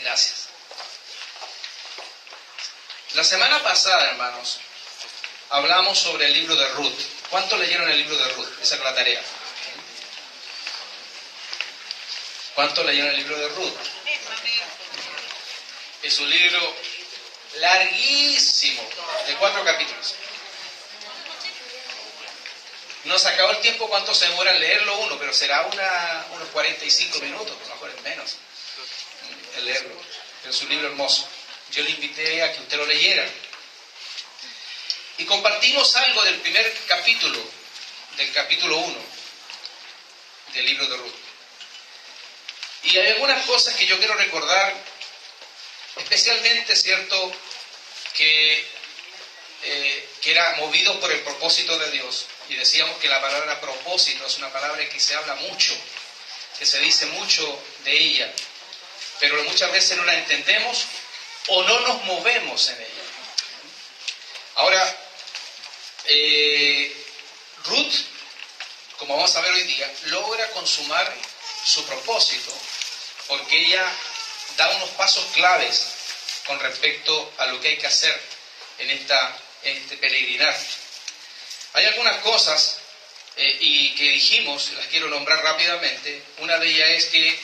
Gracias. La semana pasada, hermanos, hablamos sobre el libro de Ruth. ¿Cuántos leyeron el libro de Ruth? Esa es la tarea. ¿Cuántos leyeron el libro de Ruth? Es un libro larguísimo, de 4 capítulos. No se acabó el tiempo cuánto se demora en leerlo uno, pero será unos 45 minutos, a lo mejor es menos, en leerlo. Pero es un libro hermoso. Yo le invité a que usted lo leyera. Y compartimos algo del primer capítulo, del capítulo 1 del libro de Ruth. Y hay algunas cosas que yo quiero recordar, especialmente, ¿cierto?, que era movidos por el propósito de Dios. Y decíamos que la palabra propósito es una palabra que se habla mucho, que se dice mucho de ella, pero muchas veces no la entendemos o no nos movemos en ella. Ahora, Ruth, como vamos a ver hoy día, logra consumar su propósito porque ella da unos pasos claves con respecto a lo que hay que hacer en este peregrinar. Hay algunas cosas y que dijimos, las quiero nombrar rápidamente. Una de ellas es que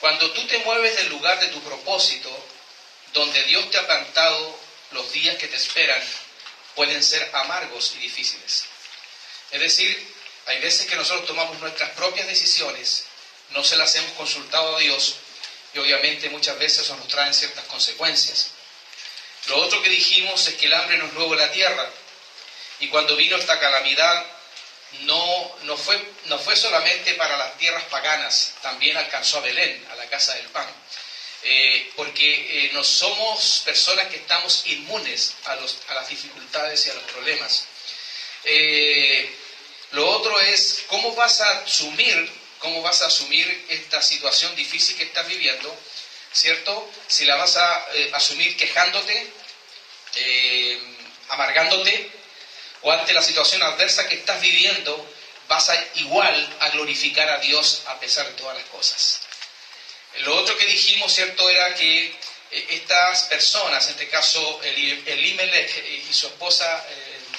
cuando tú te mueves del lugar de tu propósito, donde Dios te ha plantado, los días que te esperan pueden ser amargos y difíciles. Es decir, hay veces que nosotros tomamos nuestras propias decisiones, no se las hemos consultado a Dios y obviamente muchas veces eso nos trae ciertas consecuencias. Lo otro que dijimos es que el hambre no es nuevo en la tierra, y cuando vino esta calamidad no fue solamente para las tierras paganas, también alcanzó a Belén, a la casa del pan, porque no somos personas que estamos inmunes a las dificultades y a los problemas. Lo otro es cómo vas a asumir esta situación difícil que estás viviendo, ¿cierto? Si la vas a asumir quejándote, amargándote, o ante la situación adversa que estás viviendo, vas igual a glorificar a Dios a pesar de todas las cosas. Lo otro que dijimos, ¿cierto?, era que estas personas, en este caso Elimelech y su esposa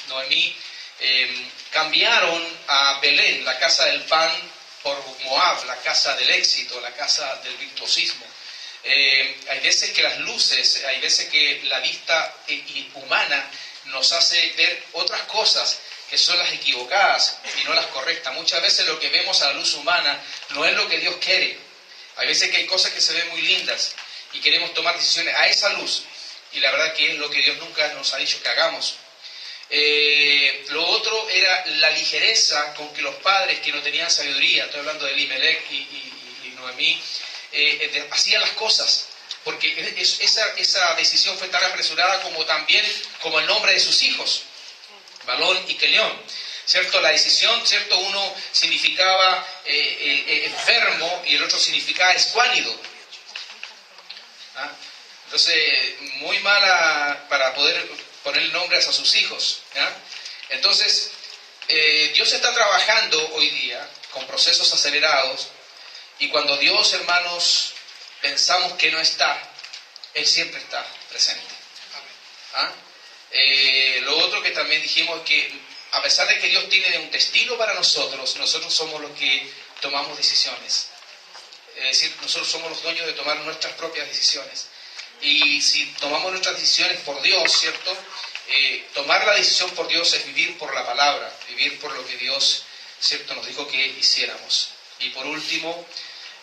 Noemí, cambiaron a Belén, la casa del pan, por Moab, la casa del éxito, la casa del virtuosismo. Hay veces que las luces, hay veces que la vista humana nos hace ver otras cosas que son las equivocadas y no las correctas. Muchas veces lo que vemos a la luz humana no es lo que Dios quiere. Hay veces que hay cosas que se ven muy lindas y queremos tomar decisiones a esa luz, y la verdad que es lo que Dios nunca nos ha dicho que hagamos. Lo otro era la ligereza con que los padres que no tenían sabiduría, estoy hablando de Elimelech y Noemí, hacían las cosas, porque esa decisión fue tan apresurada como el nombre de sus hijos, Balón y Quelión, ¿cierto? La decisión, ¿cierto? Uno significaba enfermo y el otro significaba escuálido. ¿Ah? Entonces, muy mala para poder poner nombres a sus hijos. ¿Ya? Entonces, Dios está trabajando hoy día con procesos acelerados, y cuando Dios, hermanos, pensamos que no está, Él siempre está presente. ¿Ah? Lo otro que también dijimos es que a pesar de que Dios tiene un destino para nosotros somos los que tomamos decisiones. Es decir, nosotros somos los dueños de tomar nuestras propias decisiones. Y si tomamos nuestras decisiones por Dios, ¿cierto? Tomar la decisión por Dios es vivir por la palabra, vivir por lo que Dios, ¿cierto?, nos dijo que hiciéramos. Y por último,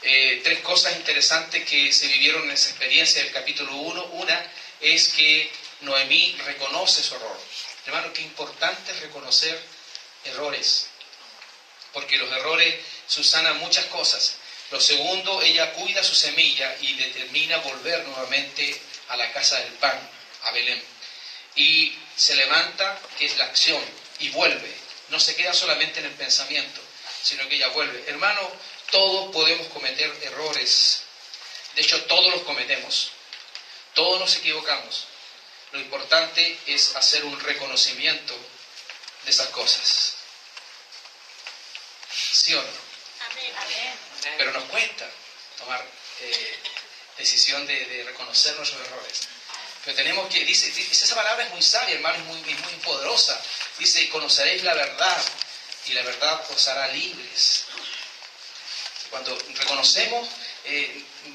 3 cosas interesantes que se vivieron en esa experiencia del capítulo 1. Una es que Noemí reconoce su error. Hermano, qué importante es reconocer errores, porque los errores subsanan muchas cosas. Lo segundo, ella cuida su semilla y determina volver nuevamente a la casa del pan, a Belén. Y se levanta, que es la acción, y vuelve. No se queda solamente en el pensamiento, sino que ella vuelve. Hermano, todos podemos cometer errores. De hecho, todos los cometemos. Todos nos equivocamos. Lo importante es hacer un reconocimiento de esas cosas. ¿Sí o no? Amén. Pero nos cuesta tomar decisión de reconocer nuestros errores. Pero tenemos que, dice, esa palabra es muy sabia, hermano, es muy poderosa. Dice, conoceréis la verdad y la verdad os hará libres. Cuando reconocemos,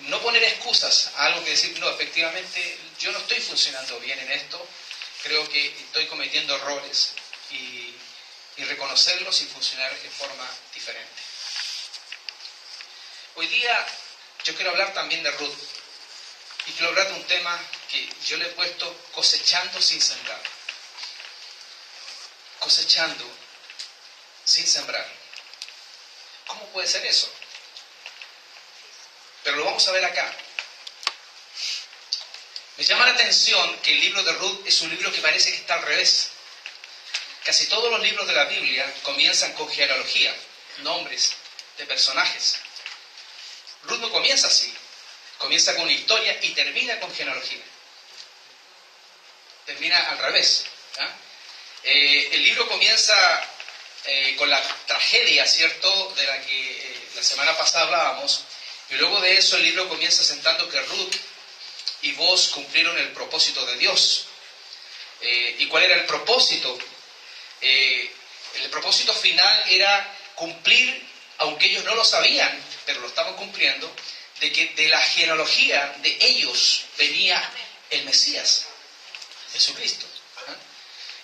no poner excusas a algo que decir, no, efectivamente, yo no estoy funcionando bien en esto, creo que estoy cometiendo errores, y reconocerlos y funcionar de forma diferente. Hoy día yo quiero hablar también de Ruth, y quiero hablar de un tema que yo le he puesto cosechando sin sembrar. Cosechando sin sembrar. ¿Cómo puede ser eso? Pero lo vamos a ver acá. Me llama la atención que el libro de Ruth es un libro que parece que está al revés. Casi todos los libros de la Biblia comienzan con genealogía, nombres de personajes. Ruth no comienza así. Comienza con una historia y termina con genealogía. Termina al revés. El libro comienza con la tragedia, ¿cierto?, de la que la semana pasada hablábamos. Y luego de eso el libro comienza sentando que Ruth y Boaz cumplieron el propósito de Dios. ¿Y cuál era el propósito? El propósito final era cumplir, aunque ellos no lo sabían, pero lo estaban cumpliendo, de que de la genealogía de ellos venía el Mesías, Jesucristo.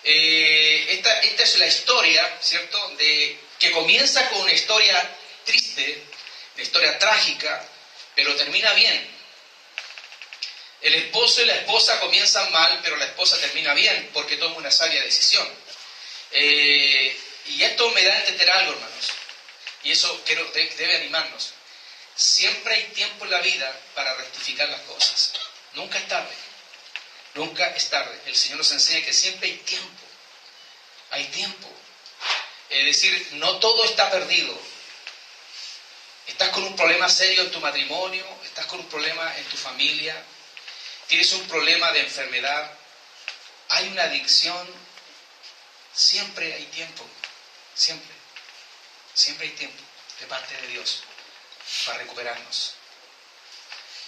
Esta es la historia, ¿cierto?, que comienza con una historia triste, una historia trágica, pero termina bien. El esposo y la esposa comienzan mal, pero la esposa termina bien, porque toma una sabia decisión. Y esto me da a entender algo, hermanos, y eso debe animarnos. Siempre hay tiempo en la vida para rectificar las cosas. Nunca es tarde. Nunca es tarde. El Señor nos enseña que siempre hay tiempo. Hay tiempo. Es decir, no todo está perdido. Estás con un problema serio en tu matrimonio, estás con un problema en tu familia, tienes un problema de enfermedad, hay una adicción. Siempre hay tiempo. Siempre. Siempre hay tiempo de parte de Dios para recuperarnos.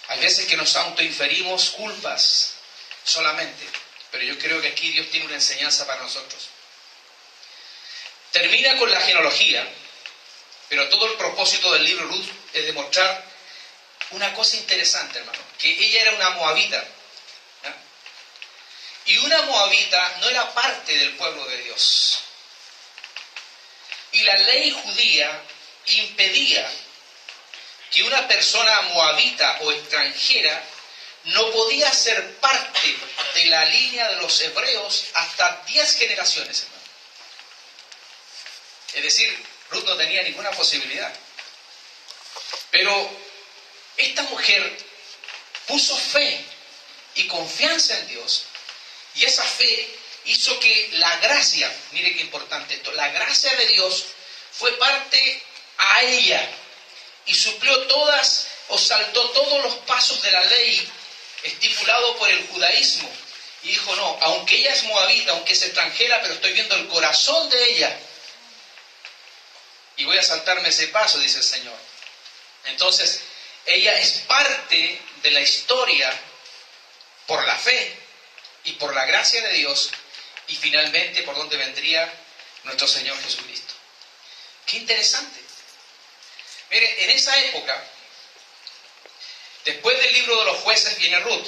Hay veces que nos autoinferimos culpas solamente, pero yo creo que aquí Dios tiene una enseñanza para nosotros. Termina con la genealogía, pero todo el propósito del libro Ruth es demostrar una cosa interesante, hermano, que ella era una moabita, ¿ya? Y una moabita no era parte del pueblo de Dios. Y la ley judía impedía que una persona moabita o extranjera no podía ser parte de la línea de los hebreos hasta 10 generaciones, hermano. Es decir, Ruth no tenía ninguna posibilidad. Pero esta mujer puso fe y confianza en Dios, y esa fe hizo que la gracia, mire qué importante esto, la gracia de Dios fue parte a ella y suplió todas o saltó todos los pasos de la ley estipulado por el judaísmo. Y dijo, no, aunque ella es moabita, aunque es extranjera, pero estoy viendo el corazón de ella. Y voy a saltarme ese paso, dice el Señor. Entonces, ella es parte de la historia por la fe y por la gracia de Dios, y finalmente por donde vendría nuestro Señor Jesucristo. Qué interesante. Mire, en esa época, después del libro de los jueces viene Ruth.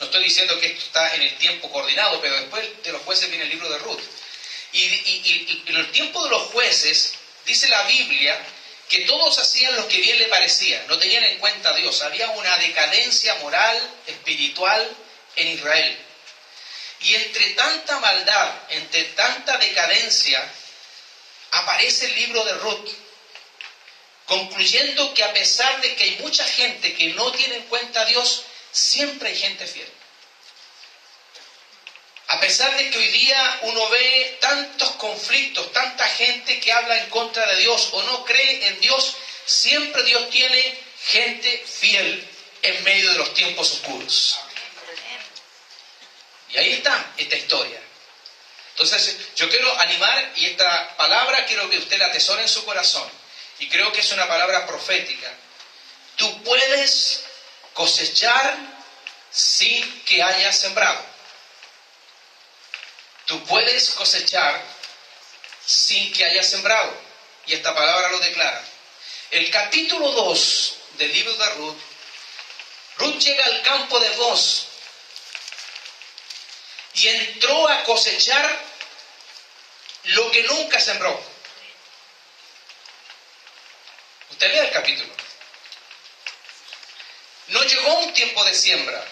No estoy diciendo que esto está en el tiempo coordinado, pero después de los jueces viene el libro de Ruth. Y en el tiempo de los jueces, dice la Biblia que todos hacían lo que bien le parecía, no tenían en cuenta a Dios. Había una decadencia moral, espiritual en Israel. Y entre tanta maldad, entre tanta decadencia, aparece el libro de Ruth, concluyendo que a pesar de que hay mucha gente que no tiene en cuenta a Dios, siempre hay gente fiel. A pesar de que hoy día uno ve tantos conflictos, tanta gente que habla en contra de Dios o no cree en Dios, siempre Dios tiene gente fiel en medio de los tiempos oscuros. Y ahí está esta historia. Entonces, yo quiero animar, y esta palabra quiero que usted la atesore en su corazón. Y creo que es una palabra profética. Tú puedes cosechar sin que hayas sembrado. Tú puedes cosechar sin que hayas sembrado. Y esta palabra lo declara. El capítulo 2 del libro de Ruth, Ruth llega al campo de Booz y entró a cosechar lo que nunca sembró. Usted lea el capítulo. No llegó un tiempo de siembra,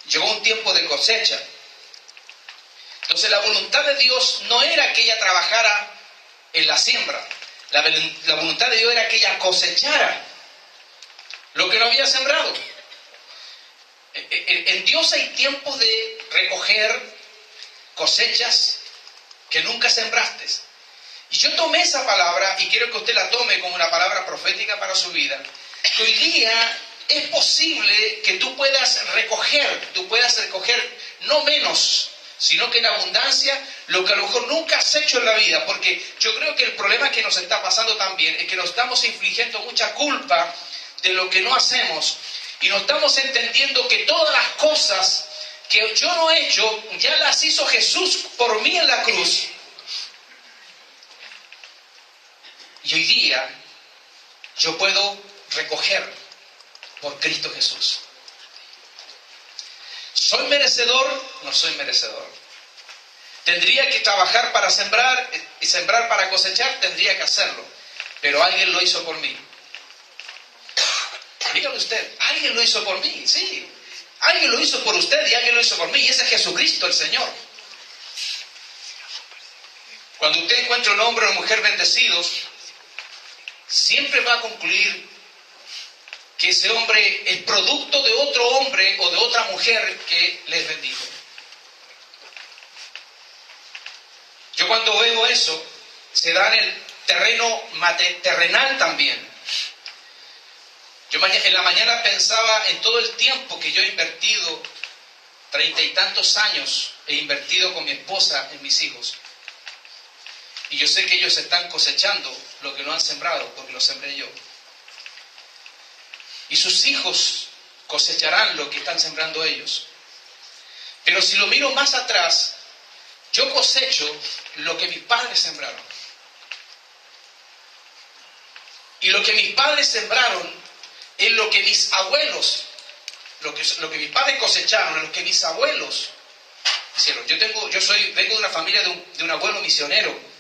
llegó un tiempo de cosecha. Entonces la voluntad de Dios no era que ella trabajara en la siembra. La voluntad de Dios era que ella cosechara lo que no había sembrado. En Dios hay tiempos de recoger cosechas que nunca sembraste. Y yo tomé esa palabra y quiero que usted la tome como una palabra profética para su vida. Que hoy día es posible que tú puedas recoger no menos, sino que en abundancia, lo que a lo mejor nunca has hecho en la vida. Porque yo creo que el problema que nos está pasando también es que nos estamos infligiendo mucha culpa de lo que no hacemos y no estamos entendiendo que todas las cosas que yo no he hecho, ya las hizo Jesús por mí en la cruz. Y hoy día yo puedo recoger por Cristo Jesús. ¿Soy merecedor? No soy merecedor. ¿Tendría que trabajar para sembrar y sembrar para cosechar? Tendría que hacerlo. Pero alguien lo hizo por mí. Dígalo usted, alguien lo hizo por mí, sí. Alguien lo hizo por usted y alguien lo hizo por mí. Y ese es Jesucristo, el Señor. Cuando usted encuentra un hombre o una mujer bendecidos, siempre va a concluir que ese hombre es producto de otro hombre o de otra mujer que les bendijo. Yo cuando veo eso, se da en el terreno terrenal también. Yo en la mañana pensaba en todo el tiempo que yo he invertido, 30 y tantos años he invertido con mi esposa en mis hijos. Y yo sé que ellos están cosechando lo que no han sembrado, porque lo sembré yo. Y sus hijos cosecharán lo que están sembrando ellos. Pero si lo miro más atrás, yo cosecho lo que mis padres sembraron. Y lo que mis padres sembraron es lo que mis abuelos, lo que mis padres cosecharon, es lo que mis abuelos hicieron. Vengo de una familia de un abuelo misionero.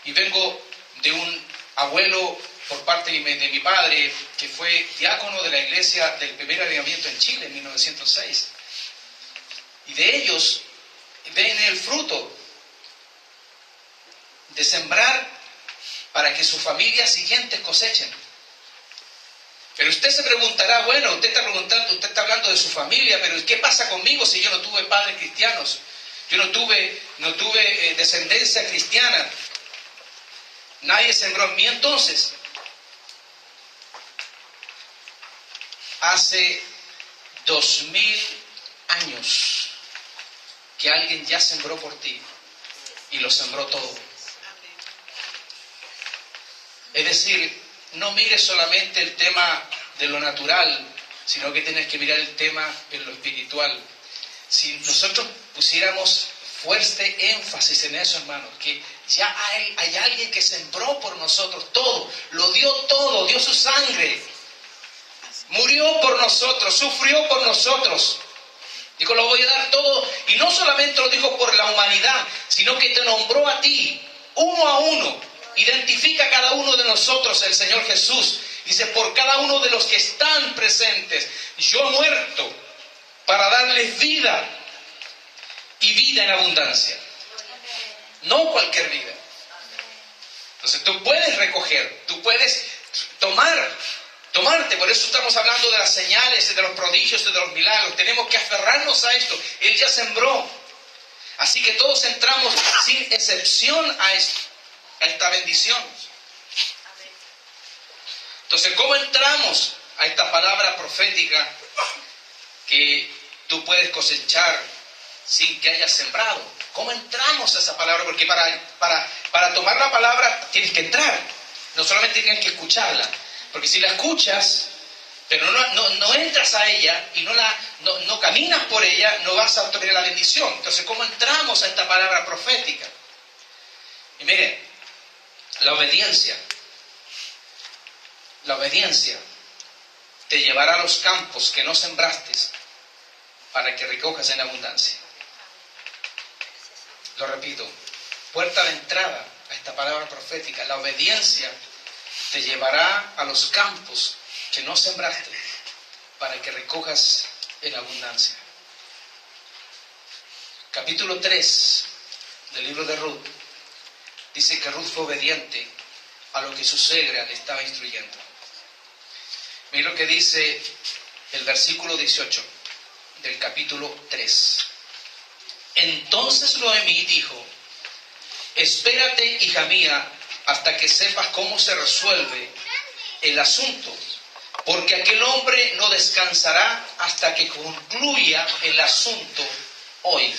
Y vengo de un abuelo por parte de mi padre, que fue diácono de la iglesia del primer avivamiento en Chile en 1906. Y de ellos ven el fruto de sembrar para que sus familias siguientes cosechen. Pero usted se preguntará, bueno, usted está hablando de su familia, pero ¿qué pasa conmigo si yo no tuve padres cristianos? Yo no tuve descendencia cristiana. Nadie sembró en mí. Entonces, hace 2000 años que alguien ya sembró por ti y lo sembró todo. Es decir, no mires solamente el tema de lo natural, sino que tienes que mirar el tema en lo espiritual. Si nosotros pusiéramos fuerte énfasis en eso, hermanos, que ya hay alguien que sembró por nosotros todo, dio su sangre, murió por nosotros, sufrió por nosotros. Dijo, lo voy a dar todo, y no solamente lo dijo por la humanidad, sino que te nombró a ti, uno a uno. Identifica a cada uno de nosotros el Señor Jesús. Dice, por cada uno de los que están presentes, yo he muerto para darles vida, y vida en abundancia. No cualquier vida. Entonces tú puedes recoger, tú puedes tomarte. Por eso estamos hablando de las señales, de los prodigios, de los milagros. Tenemos que aferrarnos a esto. Él ya sembró. Así que todos entramos sin excepción a esta bendición. Entonces, ¿cómo entramos a esta palabra profética que tú puedes cosechar sin que hayas sembrado? ¿Cómo entramos a esa palabra? Porque para tomar la palabra tienes que entrar. No solamente tienes que escucharla. Porque si la escuchas, pero no entras a ella y no caminas por ella, no vas a obtener la bendición. Entonces, ¿cómo entramos a esta palabra profética? Y miren, la obediencia te llevará a los campos que no sembraste para que recojas en abundancia. Lo repito, puerta de entrada a esta palabra profética, la obediencia te llevará a los campos que no sembraste para que recojas en abundancia. Capítulo 3 del libro de Ruth dice que Ruth fue obediente a lo que su suegra le estaba instruyendo. Mira lo que dice el versículo 18 del capítulo 3. Entonces Noemí dijo: espérate, hija mía, hasta que sepas cómo se resuelve el asunto, porque aquel hombre no descansará hasta que concluya el asunto hoy.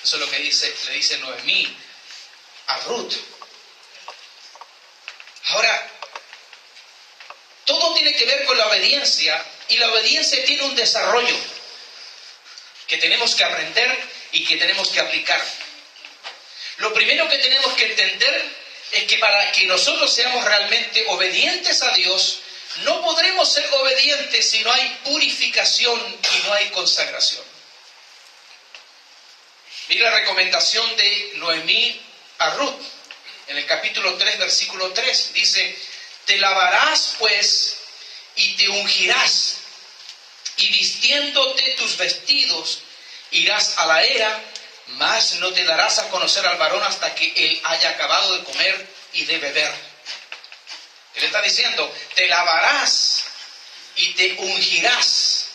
Eso es lo que le dice Noemí a Ruth. Ahora, todo tiene que ver con la obediencia, y la obediencia tiene un desarrollo que tenemos que aprender y que tenemos que aplicar. Lo primero que tenemos que entender es que para que nosotros seamos realmente obedientes a Dios, no podremos ser obedientes si no hay purificación y no hay consagración. Mira la recomendación de Noemí a Ruth, en el capítulo 3, versículo 3, dice: te lavarás pues y te ungirás, y vistiéndote tus vestidos irás a la era, mas no te darás a conocer al varón hasta que él haya acabado de comer y de beber. Él está diciendo: te lavarás y te ungirás.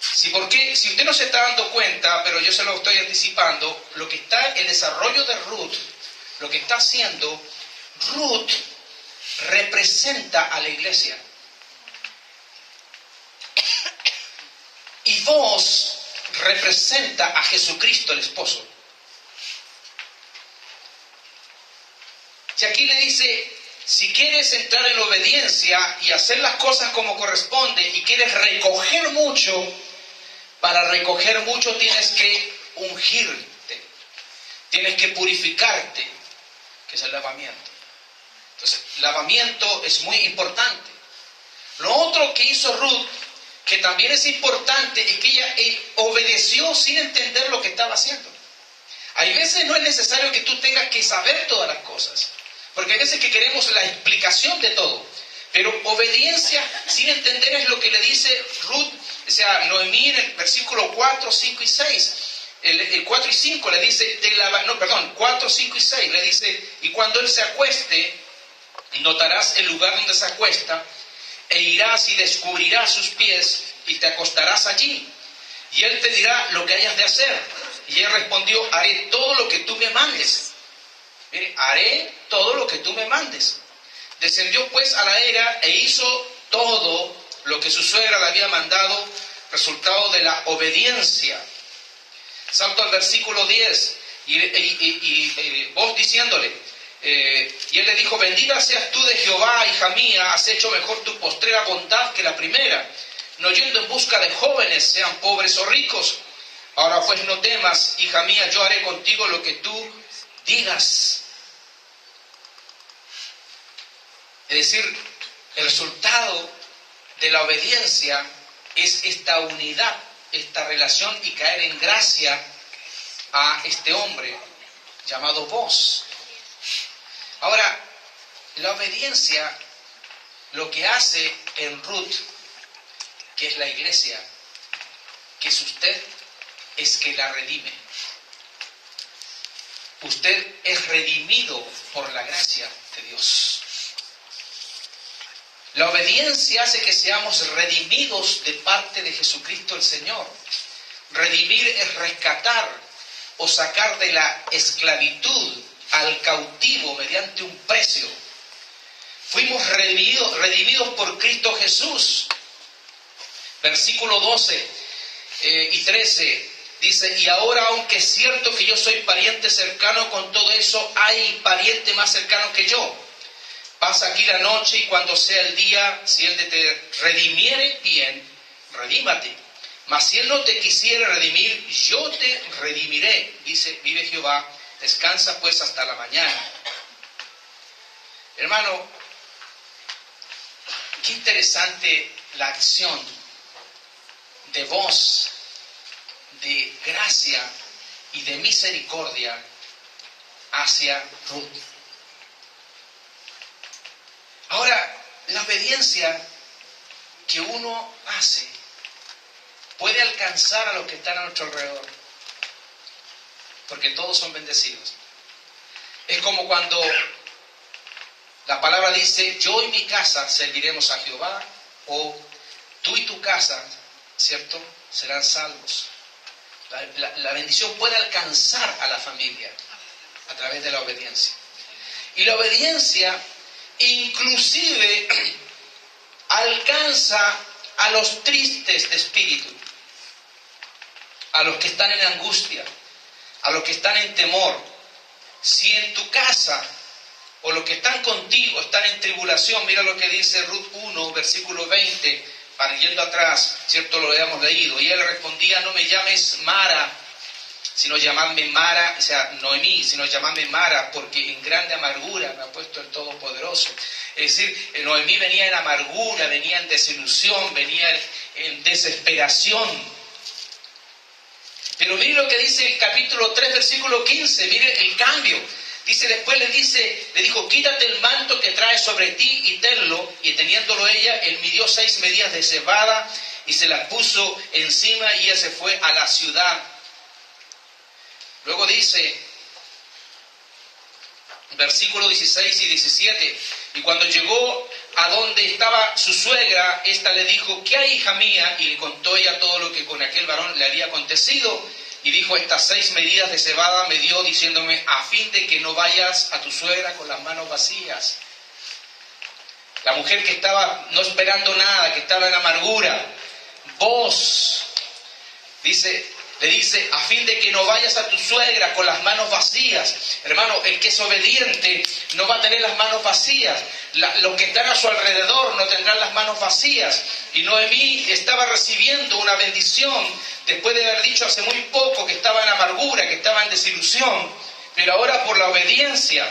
Sí, porque si usted no se está dando cuenta, pero yo se lo estoy anticipando, lo que está el desarrollo de Ruth, lo que está haciendo Ruth, representa a la iglesia. Y vos representa a Jesucristo, el esposo. Y aquí le dice: si quieres entrar en la obediencia y hacer las cosas como corresponde y quieres recoger mucho, para recoger mucho tienes que ungirte, tienes que purificarte, que es el lavamiento. Entonces, lavamiento es muy importante. Lo otro que hizo Ruth, que también es importante, es que ella obedeció sin entender lo que estaba haciendo. Hay veces no es necesario que tú tengas que saber todas las cosas, porque hay veces que queremos la explicación de todo. Pero obediencia sin entender es lo que le dice Ruth, o sea, Noemí en el versículo 4, 5 y 6. El 4 y 5 le dice, 4, 5 y 6 le dice: y cuando él se acueste, notarás el lugar donde se acuesta, e irás y descubrirás sus pies, y te acostarás allí. Y él te dirá lo que hayas de hacer. Y él respondió: haré todo lo que tú me mandes. Mire, haré todo lo que tú me mandes. Descendió pues a la era e hizo todo lo que su suegra le había mandado, resultado de la obediencia. Salto al versículo 10, y vos diciéndole, y él le dijo: bendita seas tú de Jehová, hija mía, has hecho mejor tu postrera bondad que la primera, no yendo en busca de jóvenes, sean pobres o ricos. Ahora pues no temas, hija mía, yo haré contigo lo que tú digas. Es decir, el resultado de la obediencia es esta unidad, esta relación y caer en gracia a este hombre llamado vos. Ahora, la obediencia lo que hace en Ruth, que es la iglesia, que es usted, es que la redime. Usted es redimido por la gracia de Dios. La obediencia hace que seamos redimidos de parte de Jesucristo el Señor. Redimir es rescatar o sacar de la esclavitud al cautivo mediante un precio. Fuimos redimidos por Cristo Jesús. Versículo 12 y 13 dice: y ahora, aunque es cierto que yo soy pariente cercano, con todo eso hay pariente más cercano que yo. Pasa aquí la noche y cuando sea el día, si él te redimiere, bien, redímate. Mas si él no te quisiera redimir, yo te redimiré, dice, vive Jehová, descansa pues hasta la mañana. Hermano, qué interesante la acción de voz, de gracia y de misericordia hacia Ruth. Ahora, la obediencia que uno hace puede alcanzar a los que están a nuestro alrededor, porque todos son bendecidos. Es como cuando la palabra dice, yo y mi casa serviremos a Jehová, o tú y tu casa, ¿cierto?, serán salvos. La bendición puede alcanzar a la familia a través de la obediencia. Y la obediencia inclusive alcanza a los tristes de espíritu, a los que están en angustia, a los que están en temor. Si en tu casa o los que están contigo están en tribulación, mira lo que dice Ruth 1, versículo 20, para yendo atrás, ¿cierto? Lo habíamos leído. Y él respondía, no me llames Mara, sino llamadme Mara, o sea, Noemí, sino llamadme Mara, porque en grande amargura me ha puesto el Todopoderoso. Es decir, Noemí venía en amargura, venía en desilusión, venía en desesperación. Pero mire lo que dice el capítulo 3, versículo 15, mire el cambio. Dice, después le dijo, quítate el manto que traes sobre ti y tenlo. Y teniéndolo ella, él midió 6 medidas de cebada y se las puso encima y ella se fue a la ciudad. Luego dice, versículos 16 y 17, y cuando llegó a donde estaba su suegra, ésta le dijo, ¿qué hay, hija mía? Y le contó ella todo lo que con aquel varón le había acontecido. Y dijo, estas 6 medidas de cebada me dio, diciéndome, a fin de que no vayas a tu suegra con las manos vacías. La mujer que estaba no esperando nada, que estaba en amargura, vos, le dice, a fin de que no vayas a tu suegra con las manos vacías. Hermano, el que es obediente no va a tener las manos vacías. Los que están a su alrededor no tendrán las manos vacías. Y Noemí estaba recibiendo una bendición después de haber dicho hace muy poco que estaba en amargura, que estaba en desilusión. Pero ahora por la obediencia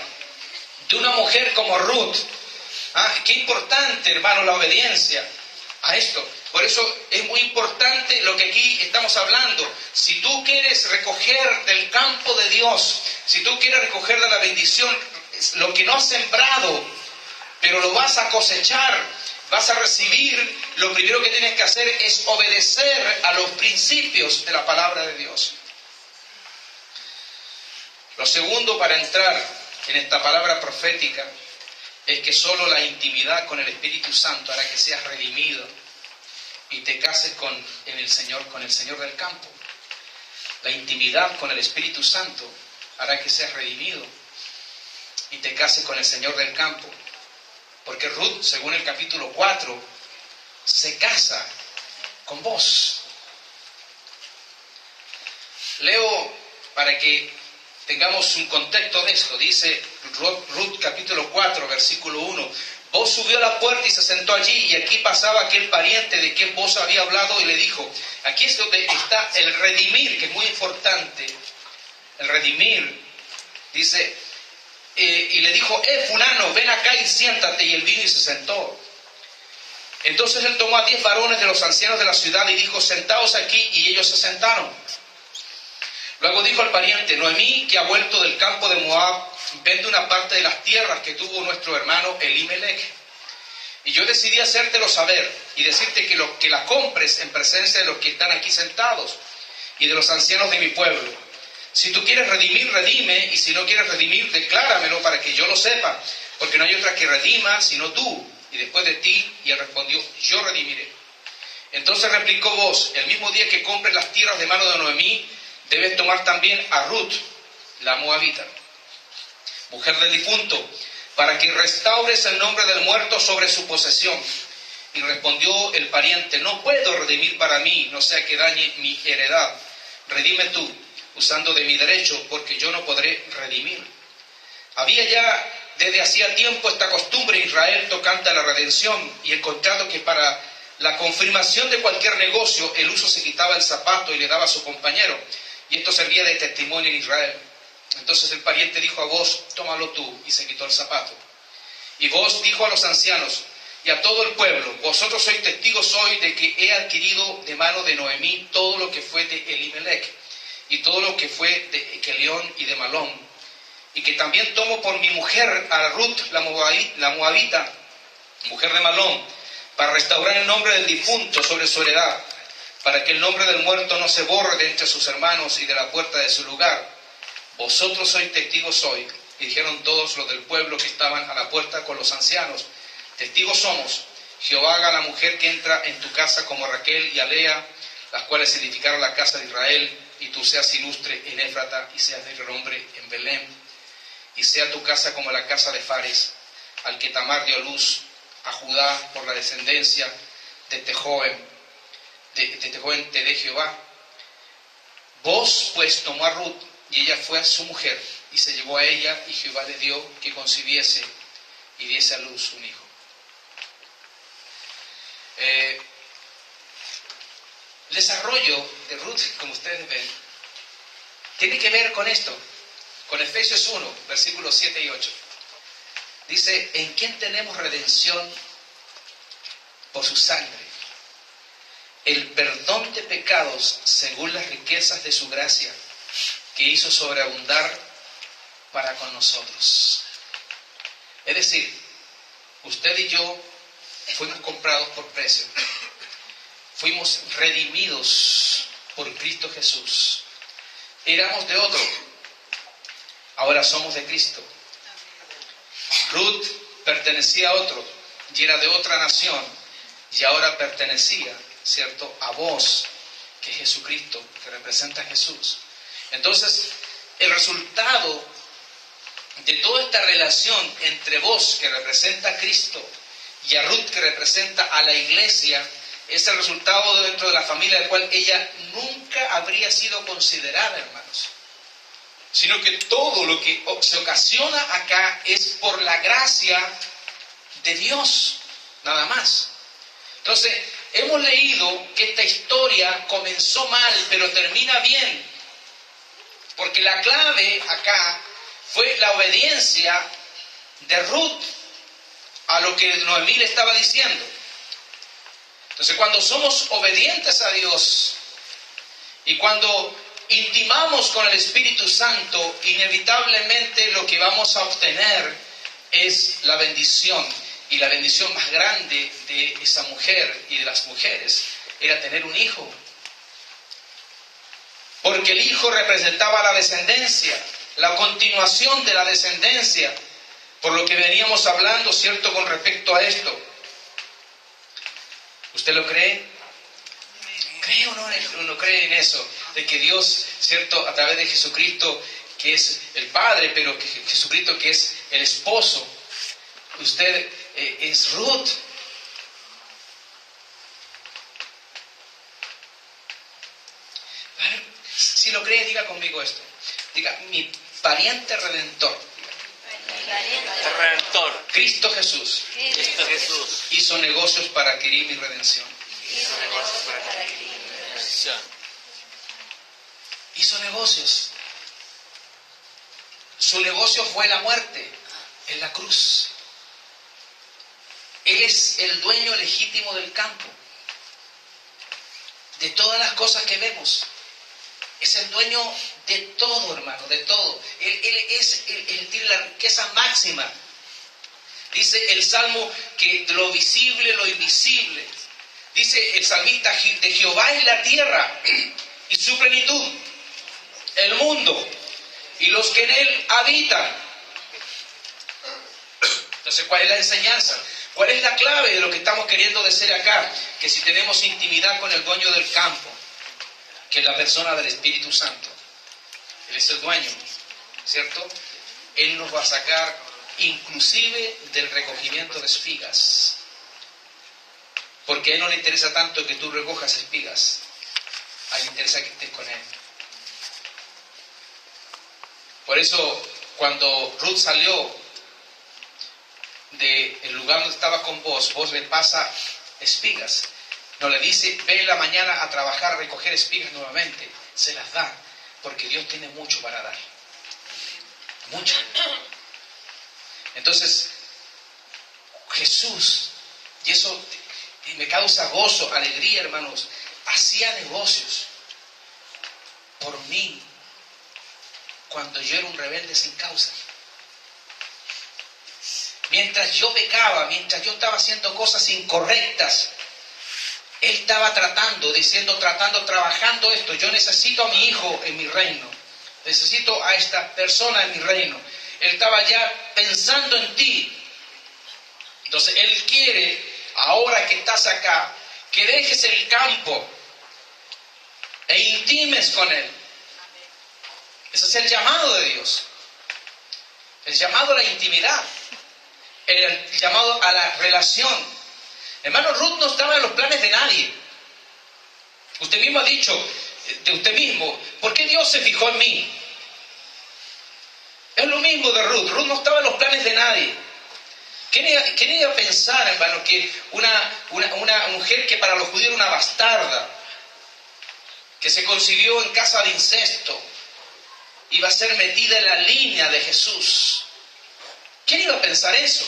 de una mujer como Ruth. Qué importante, hermano, la obediencia a esto. Por eso es muy importante lo que aquí estamos hablando. Si tú quieres recoger del campo de Dios, si tú quieres recoger de la bendición, lo que no has sembrado, pero lo vas a cosechar, vas a recibir, lo primero que tienes que hacer es obedecer a los principios de la palabra de Dios. Lo segundo para entrar en esta palabra profética es que solo la intimidad con el Espíritu Santo hará que seas redimido y te cases con el Señor del campo. La intimidad con el Espíritu Santo hará que seas redimido y te cases con el Señor del campo. Porque Ruth, según el capítulo 4, se casa con vos. Leo para que tengamos un contexto de esto. Dice Ruth capítulo 4, versículo 1. Vos subió a la puerta y se sentó allí, y aquí pasaba aquel pariente de quien vos había hablado, y le dijo, aquí es donde está el redimir, que es muy importante. El redimir, dice, y le dijo, fulano, ven acá y siéntate, y él vino y se sentó. Entonces él tomó a 10 varones de los ancianos de la ciudad y dijo, sentaos aquí, y ellos se sentaron. Luego dijo al pariente, Noemí, que ha vuelto del campo de Moab, vende una parte de las tierras que tuvo nuestro hermano Elimelech. Y yo decidí hacértelo saber y decirte que la compres en presencia de los que están aquí sentados y de los ancianos de mi pueblo. Si tú quieres redimir, redime, y si no quieres redimir, decláramelo para que yo lo sepa, porque no hay otra que redima sino tú, y después de ti. Y él respondió, yo redimiré. Entonces replicó vos, el mismo día que compres las tierras de mano de Noemí, debes tomar también a Ruth, la moabita, mujer del difunto, para que restaures el nombre del muerto sobre su posesión. Y respondió el pariente, no puedo redimir para mí, no sea que dañe mi heredad. Redime tú, usando de mi derecho, porque yo no podré redimir. Había ya desde hacía tiempo esta costumbre en Israel tocante a la redención, y encontrando que para la confirmación de cualquier negocio el uso se quitaba el zapato y le daba a su compañero, y esto servía de testimonio en Israel. Entonces el pariente dijo a Booz: tómalo tú, y se quitó el zapato. Y Booz dijo a los ancianos y a todo el pueblo: vosotros sois testigos hoy de que he adquirido de mano de Noemí todo lo que fue de Elimelech, y todo lo que fue de Kelión y de Malón, y que también tomo por mi mujer a Ruth la Moabita, mujer de Malón, para restaurar el nombre del difunto sobre su heredad, para que el nombre del muerto no se borre de entre sus hermanos y de la puerta de su lugar. Vosotros sois testigos hoy. Y dijeron todos los del pueblo que estaban a la puerta con los ancianos: testigos somos. Jehová haga a la mujer que entra en tu casa como a Raquel y a Lea, las cuales edificaron la casa de Israel, y tú seas ilustre en Éfrata y seas de renombre en Belén. Y sea tu casa como la casa de Fares, al que Tamar dio a luz a Judá por la descendencia de este joven, de Jehová. Vos pues tomó a Ruth, y ella fue a su mujer, y se llevó a ella, y Jehová le dio que concibiese y diese a luz un hijo. El desarrollo de Ruth, como ustedes ven, tiene que ver con esto, con Efesios 1, versículos 7 y 8. Dice: en quien tenemos redención por su sangre, el perdón de pecados según las riquezas de su gracia, que hizo sobreabundar para con nosotros. Es decir, usted y yo fuimos comprados por precio. Fuimos redimidos por Cristo Jesús. Éramos de otro, ahora somos de Cristo. Ruth pertenecía a otro y era de otra nación, y ahora pertenecía, ¿cierto?, a vos, que es Jesucristo, que representa a Jesús. Entonces, el resultado de toda esta relación entre vos, que representa a Cristo, y a Ruth, que representa a la iglesia, es el resultado dentro de la familia del cual ella nunca habría sido considerada, hermanos. Sino que todo lo que se ocasiona acá es por la gracia de Dios, nada más. Entonces, hemos leído que esta historia comenzó mal, pero termina bien. Porque la clave acá fue la obediencia de Ruth a lo que Noemí le estaba diciendo. Entonces, cuando somos obedientes a Dios y cuando intimamos con el Espíritu Santo, inevitablemente lo que vamos a obtener es la bendición. Y la bendición más grande de esa mujer y de las mujeres era tener un hijo. Porque el hijo representaba la descendencia, la continuación de la descendencia, por lo que veníamos hablando, ¿cierto?, con respecto a esto. ¿Usted lo cree? ¿Cree o no cree en eso? De que Dios, ¿cierto?, a través de Jesucristo, que es el Padre, pero que Jesucristo, que es el esposo, usted es Ruth. A ver, si lo cree, diga conmigo esto. Diga: mi pariente redentor. Redentor. Cristo Jesús. Cristo Jesús. Hizo negocios para adquirir mi redención. Hizo negocios. Su negocio fue la muerte en la cruz. Él es el dueño legítimo del campo, de todas las cosas que vemos. Es el dueño de todo, hermano, de todo. Él tiene la riqueza máxima. Dice el Salmo que lo visible, lo invisible. Dice el salmista: de Jehová es la tierra y su plenitud, el mundo y los que en él habitan. Entonces, ¿cuál es la enseñanza? ¿Cuál es la clave de lo que estamos queriendo decir acá? Que si tenemos intimidad con el dueño del campo, que es la persona del Espíritu Santo, Él es el dueño, ¿cierto? Él nos va a sacar inclusive del recogimiento de espigas. Porque a Él no le interesa tanto que tú recojas espigas. A Él le interesa que estés con Él. Por eso, cuando Ruth salió del lugar donde estaba con vos le pasa espigas. No le dice, ve en la mañana a trabajar, a recoger espigas nuevamente. Se las da, porque Dios tiene mucho para dar. Mucho. Entonces, Jesús, y eso me causa gozo, alegría, hermanos, hacía negocios por mí cuando yo era un rebelde sin causa. Mientras yo pecaba, mientras yo estaba haciendo cosas incorrectas, Él estaba trabajando esto. Yo necesito a mi hijo en mi reino. Necesito a esta persona en mi reino. Él estaba ya pensando en ti. Entonces Él quiere, ahora que estás acá, que dejes el campo e intimes con Él. Ese es el llamado de Dios. El llamado a la intimidad. El llamado a la relación. Hermano, Ruth no estaba en los planes de nadie. Usted mismo ha dicho de usted mismo, ¿por qué Dios se fijó en mí? Es lo mismo de Ruth. Ruth no estaba en los planes de nadie. ¿Quién iba a pensar, hermano, que una mujer que para los judíos era una bastarda, que se concibió en casa de incesto, iba a ser metida en la línea de Jesús? ¿Quién iba a pensar eso?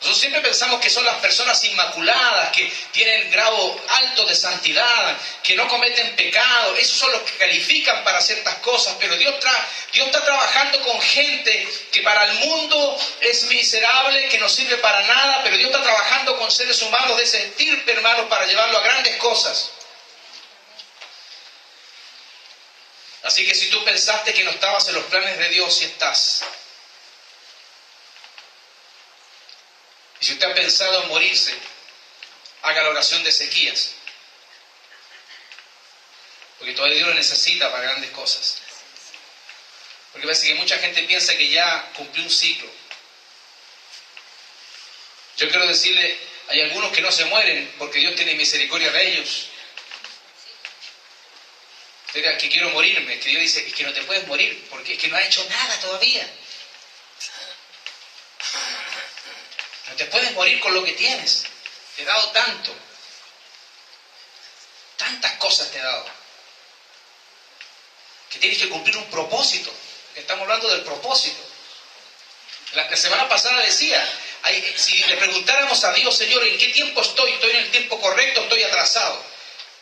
Nosotros siempre pensamos que son las personas inmaculadas, que tienen grado alto de santidad, que no cometen pecado. Esos son los que califican para ciertas cosas. Pero Dios está trabajando con gente que para el mundo es miserable, que no sirve para nada. Pero Dios está trabajando con seres humanos de ese estirpe, hermanos, para llevarlo a grandes cosas. Así que si tú pensaste que no estabas en los planes de Dios, sí estás. Y si usted ha pensado en morirse, haga la oración de Ezequías. Porque todavía Dios lo necesita para grandes cosas. Porque parece que mucha gente piensa que ya cumplió un ciclo. Yo quiero decirle, hay algunos que no se mueren porque Dios tiene misericordia de ellos. Usted dirá que quiero morirme, que Dios dice, es que no te puedes morir, porque es que no ha hecho nada todavía. No te puedes morir con lo que tienes. Te he dado tanto. Tantas cosas te he dado. Que tienes que cumplir un propósito. Estamos hablando del propósito. La semana pasada decía, si le preguntáramos a Dios, Señor, ¿en qué tiempo estoy? ¿Estoy en el tiempo correcto? ¿Estoy atrasado?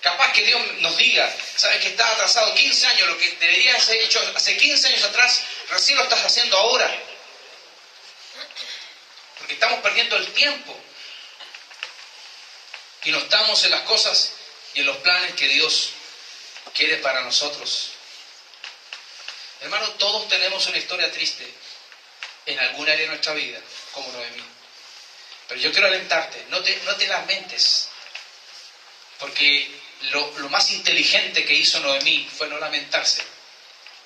Capaz que Dios nos diga, sabes que estás atrasado 15 años, lo que deberías haber hecho hace 15 años atrás, recién lo estás haciendo ahora. Porque estamos perdiendo el tiempo. Y no estamos en las cosas y en los planes que Dios quiere para nosotros. Hermano, todos tenemos una historia triste en algún área de nuestra vida, como Noemí. Pero yo quiero alentarte, no te lamentes. Porque lo más inteligente que hizo Noemí fue no lamentarse.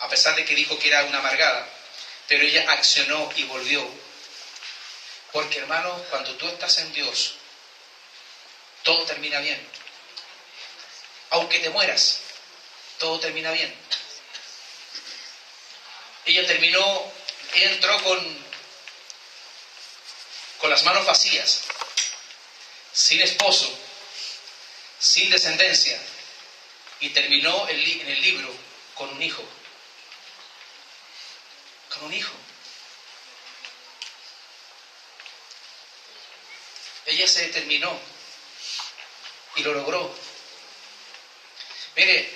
A pesar de que dijo que era una amargada. Pero ella accionó y volvió. Porque, hermano, cuando tú estás en Dios, todo termina bien. Aunque te mueras, todo termina bien. Ella entró con las manos vacías, sin esposo, sin descendencia, y terminó en el libro con un hijo. Con un hijo. Ella se determinó y lo logró. Mire,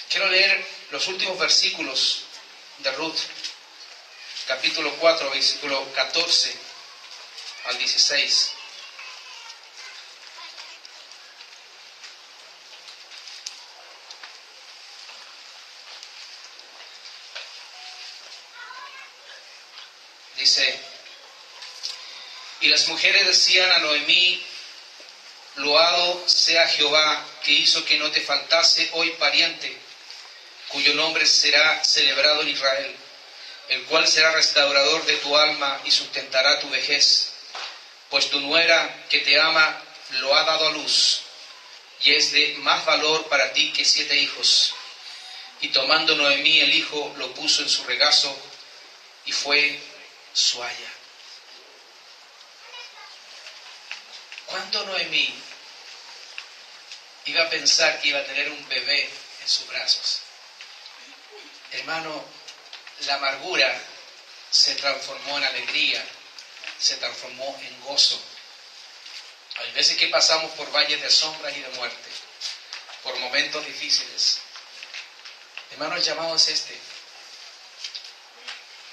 quiero leer los últimos versículos de Ruth, capítulo 4, versículo 14 al 16. Dice, y las mujeres decían a Noemí, loado sea Jehová, que hizo que no te faltase hoy pariente, cuyo nombre será celebrado en Israel, el cual será restaurador de tu alma y sustentará tu vejez, pues tu nuera que te ama lo ha dado a luz, y es de más valor para ti que 7 hijos. Y tomando Noemí el hijo, lo puso en su regazo, y fue su haya. ¿Cuándo Noemí iba a pensar que iba a tener un bebé en sus brazos? Hermano, la amargura se transformó en alegría, se transformó en gozo. Hay veces que pasamos por valles de sombras y de muerte, por momentos difíciles. Hermano, el llamado es este.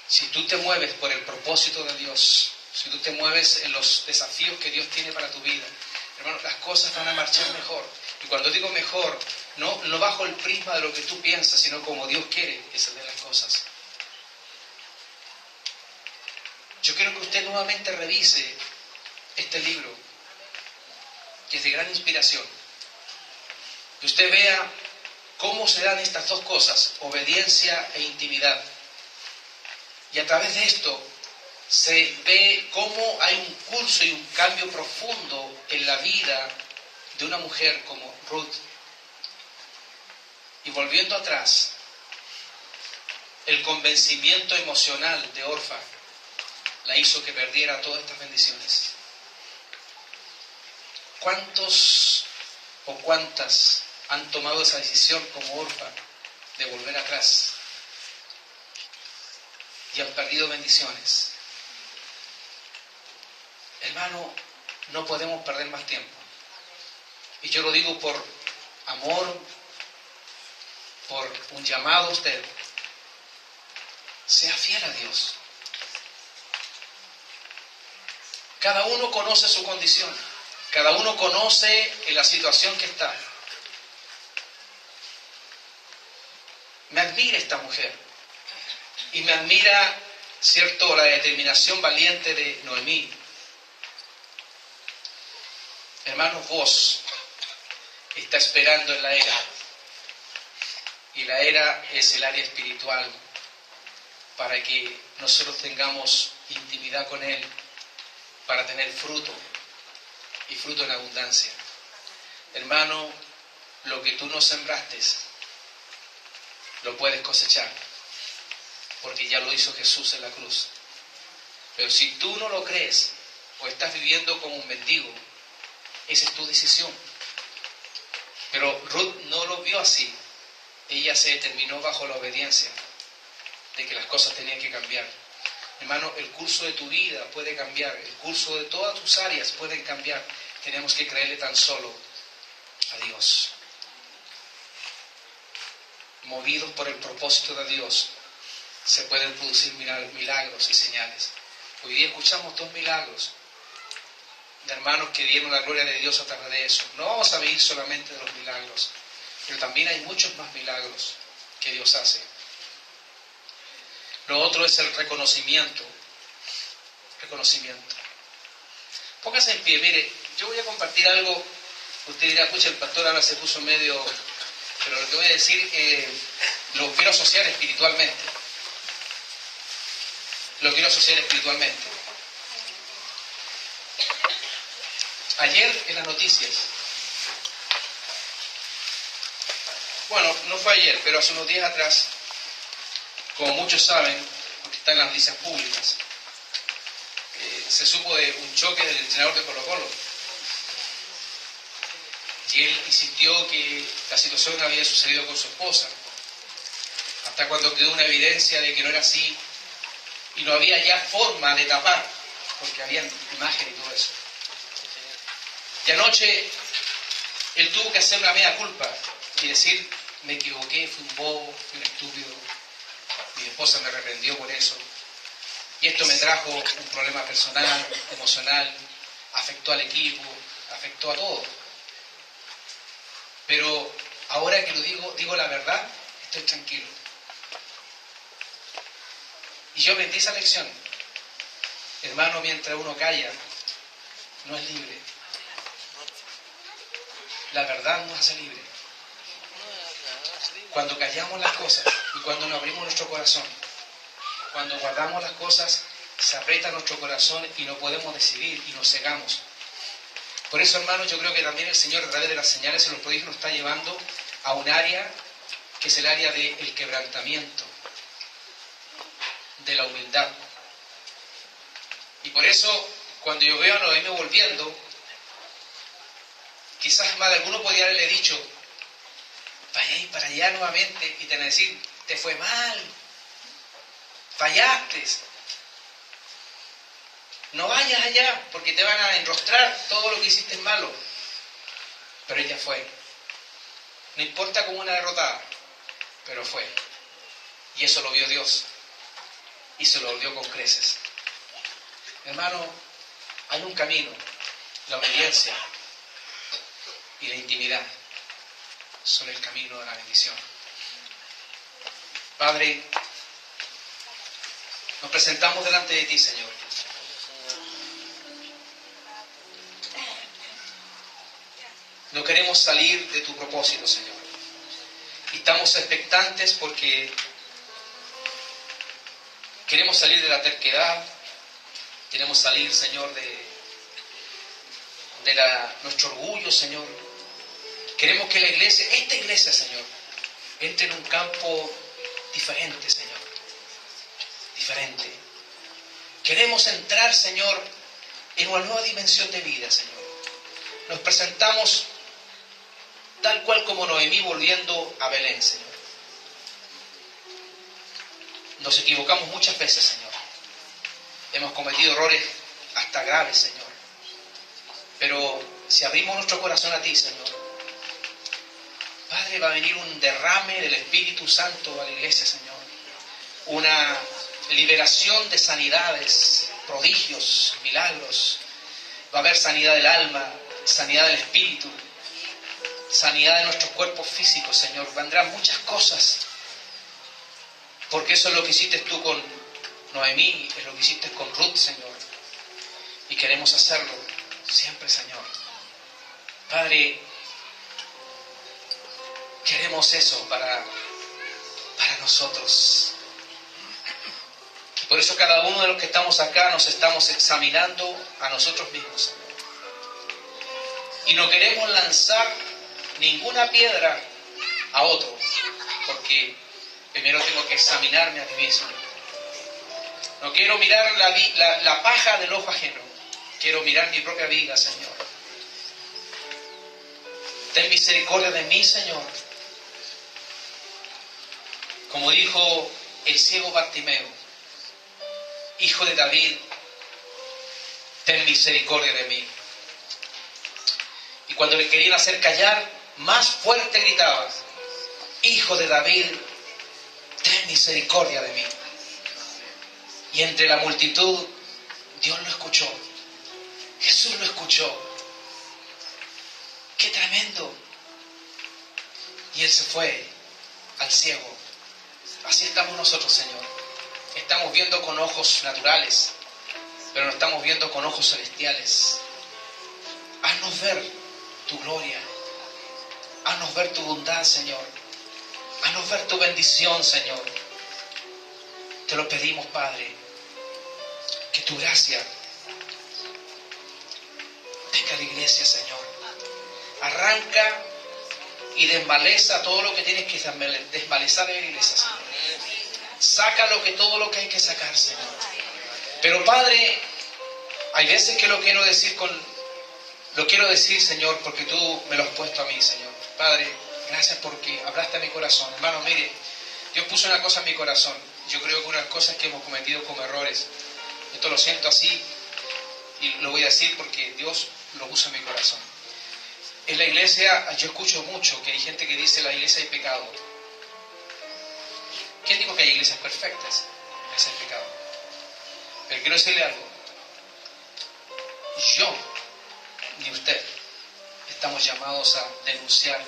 Si tú te mueves por el propósito de Dios, si tú te mueves en los desafíos que Dios tiene para tu vida, hermano, las cosas van a marchar mejor. Y cuando digo mejor, no bajo el prisma de lo que tú piensas, sino como Dios quiere que se den las cosas. Yo quiero que usted nuevamente revise este libro, que es de gran inspiración. Que usted vea cómo se dan estas dos cosas, obediencia e intimidad. Y a través de esto se ve cómo hay un curso y un cambio profundo en la vida de una mujer como Ruth. Y volviendo atrás, el convencimiento emocional de Orfa la hizo que perdiera todas estas bendiciones. ¿Cuántos o cuántas han tomado esa decisión como Orfa de volver atrás y han perdido bendiciones? Hermano, no podemos perder más tiempo. Y yo lo digo por amor, por un llamado a usted. Sea fiel a Dios. Cada uno conoce su condición. Cada uno conoce la situación que está. Me admira esta mujer. Y me admira, cierto, la determinación valiente de Noemí. Hermanos, vos está esperando en la era. Y la era es el área espiritual para que nosotros tengamos intimidad con Él, para tener fruto y fruto en abundancia. Hermano, lo que tú no sembraste, lo puedes cosechar, porque ya lo hizo Jesús en la cruz. Pero si tú no lo crees o estás viviendo como un mendigo, esa es tu decisión. Pero Ruth no lo vio así. Ella se determinó bajo la obediencia de que las cosas tenían que cambiar. Hermano, el curso de tu vida puede cambiar, el curso de todas tus áreas pueden cambiar. Tenemos que creerle tan solo a Dios. Movidos por el propósito de Dios, se pueden producir milagros y señales. Hoy día escuchamos 2 milagros de hermanos que dieron la gloria de Dios a través de eso. No vamos a vivir solamente de los milagros, pero también hay muchos más milagros que Dios hace. Lo otro es el reconocimiento. Reconocimiento. Póngase en pie. Mire, yo voy a compartir algo. Usted dirá, pucha, el pastor ahora se puso medio... Pero lo que voy a decir, lo quiero asociar espiritualmente. Lo quiero asociar espiritualmente. Ayer en las noticias, bueno, no fue ayer, pero hace unos días atrás, como muchos saben, porque está en las noticias públicas, se supo de un choque del entrenador de Colo-Colo. Y él insistió que la situación había sucedido con su esposa, hasta cuando quedó una evidencia de que no era así, y no había ya forma de tapar, porque había imagen y todo eso. Y anoche él tuvo que hacer una mea culpa y decir, me equivoqué, fui un bobo, fui un estúpido, mi esposa me reprendió por eso, y esto me trajo un problema personal, emocional, afectó al equipo, afectó a todo. Pero ahora que lo digo la verdad, estoy tranquilo. Y yo aprendí esa lección. Hermano, mientras uno calla, no es libre. La verdad nos hace libre. Cuando callamos las cosas y cuando nos abrimos nuestro corazón, cuando guardamos las cosas, se aprieta nuestro corazón y no podemos decidir y nos cegamos. Por eso, hermanos, yo creo que también el Señor, a través de las señales y los prodigios, nos está llevando a un área que es el área del quebrantamiento, de la humildad. Y por eso, cuando yo veo a Noemí volviendo, Quizás más de alguno podría haberle dicho, vaya a ir para allá nuevamente, y te van a decir, te fue mal, fallaste, no vayas allá porque te van a enrostrar todo lo que hiciste malo. Pero ella fue. No importa como una derrotada, pero fue. Y eso lo vio Dios y se lo dio con creces. Hermano, hay un camino, la obediencia y la intimidad son el camino de la bendición. Padre, nos presentamos delante de ti, Señor. No queremos salir de tu propósito, Señor. Y estamos expectantes porque queremos salir de la terquedad, queremos salir, Señor, de nuestro orgullo, Señor. Queremos que la iglesia, esta iglesia, Señor, entre en un campo diferente, Señor. Diferente. Queremos entrar, Señor, en una nueva dimensión de vida, Señor. Nos presentamos tal cual como Noemí volviendo a Belén, Señor. Nos equivocamos muchas veces, Señor. Hemos cometido errores hasta graves, Señor. Pero si abrimos nuestro corazón a ti, Señor, Padre, va a venir un derrame del Espíritu Santo a la iglesia, Señor. Una liberación de sanidades, prodigios, milagros. Va a haber sanidad del alma, sanidad del espíritu, sanidad de nuestros cuerpos físicos, Señor. Vendrán muchas cosas. Porque eso es lo que hiciste tú con Noemí, es lo que hiciste con Ruth, Señor. Y queremos hacerlo siempre, Señor. Padre, queremos eso para nosotros. Y por eso cada uno de los que estamos acá nos estamos examinando a nosotros mismos, Señor. Y no queremos lanzar ninguna piedra a otro, porque primero tengo que examinarme a mí mismo. No quiero mirar la paja del ojo ajeno. Quiero mirar mi propia vida, Señor. Ten misericordia de mí, Señor. Como dijo el ciego Bartimeo, hijo de David, ten misericordia de mí. Y cuando le querían hacer callar, más fuerte gritaba, hijo de David, ten misericordia de mí. Y entre la multitud, Dios lo escuchó. Jesús lo escuchó. ¡Qué tremendo! Y Él se fue al ciego. Así estamos nosotros, Señor. Estamos viendo con ojos naturales, pero no estamos viendo con ojos celestiales. Haznos ver tu gloria. Haznos ver tu bondad, Señor. Haznos ver tu bendición, Señor. Te lo pedimos, Padre. Que tu gracia tenga la iglesia, Señor. Arranca y desmaleza todo lo que tienes que desmalezar en la iglesia, Señor. Saca todo lo que hay que sacar, Señor. Pero, Padre, hay veces que lo quiero decir, Señor, porque tú me lo has puesto a mí, Señor. Padre, gracias porque hablaste a mi corazón. Hermano, mire, Dios puso una cosa en mi corazón. Yo creo que unas cosas que hemos cometido como errores. Esto lo siento así y lo voy a decir porque Dios lo puso en mi corazón. En la iglesia, yo escucho mucho que hay gente que dice la iglesia hay pecado. ¿Quién dijo que hay iglesias perfectas? Ese es el pecado. Pero quiero decirle algo. Yo, ni usted, estamos llamados a denunciar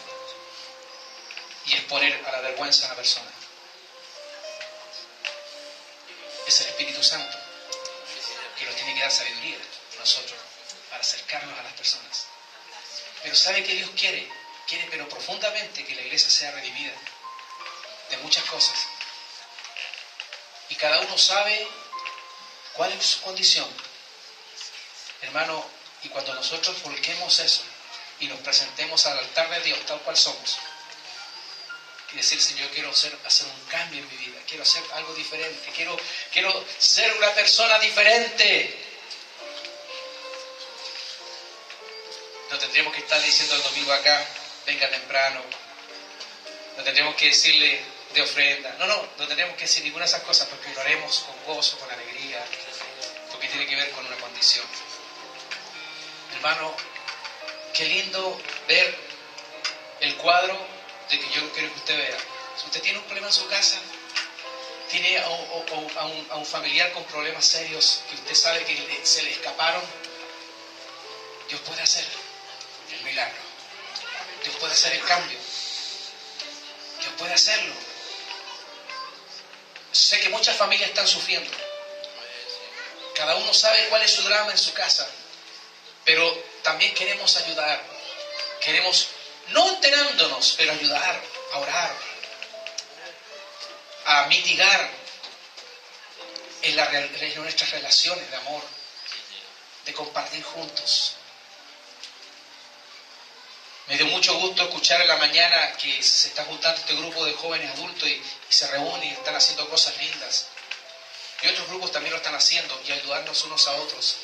y exponer a la vergüenza a la persona. Es el Espíritu Santo que nos tiene que dar sabiduría a nosotros para acercarnos a las personas. Pero ¿sabe que Dios quiere? Quiere, pero profundamente, que la iglesia sea redimida de muchas cosas. Y cada uno sabe cuál es su condición. Hermano, y cuando nosotros volquemos eso y nos presentemos al altar de Dios tal cual somos, y decir, Señor, quiero hacer un cambio en mi vida, quiero hacer algo diferente, quiero ser una persona diferente. No tendríamos que estar diciendo el domingo acá, venga temprano. No tendríamos que decirle de ofrenda. No tendríamos que decir ninguna de esas cosas, porque lo haremos con gozo, con alegría, porque tiene que ver con una condición. Hermano, qué lindo ver el cuadro de que yo quiero que usted vea. Si usted tiene un problema en su casa, tiene a un familiar con problemas serios que usted sabe que se le escaparon, Dios puede hacer el milagro. Dios puede hacer el cambio. Dios puede hacerlo. Sé que muchas familias están sufriendo. Cada uno sabe cuál es su drama en su casa. Pero también queremos ayudar. Queremos, no enterándonos, pero ayudar, a orar, a mitigar en nuestras relaciones de amor, de compartir juntos. Me dio mucho gusto escuchar en la mañana que se está juntando este grupo de jóvenes adultos y se reúnen y están haciendo cosas lindas. Y otros grupos también lo están haciendo, y ayudarnos unos a otros,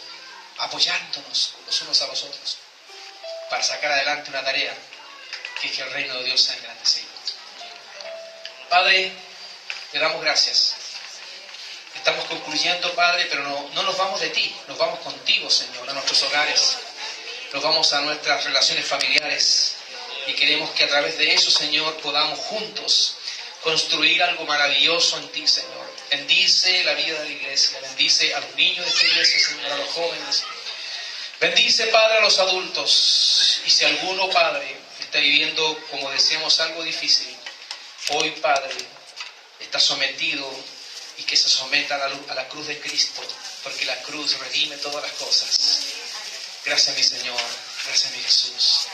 apoyándonos los unos a los otros, para sacar adelante una tarea que es que el reino de Dios sea engrandecido. Padre, te damos gracias. Estamos concluyendo, Padre, pero no nos vamos de ti, nos vamos contigo, Señor, a nuestros hogares. Nos vamos a nuestras relaciones familiares y queremos que a través de eso, Señor, podamos juntos construir algo maravilloso en ti, Señor. Bendice la vida de la iglesia, bendice a los niños de esta iglesia, Señor, a los jóvenes. Bendice, Padre, a los adultos. Y si alguno, Padre, está viviendo, como decíamos, algo difícil, hoy, Padre, está sometido y que se someta a la cruz de Cristo, porque la cruz redime todas las cosas. Gracias, mi Señor. Gracias, mi Jesús.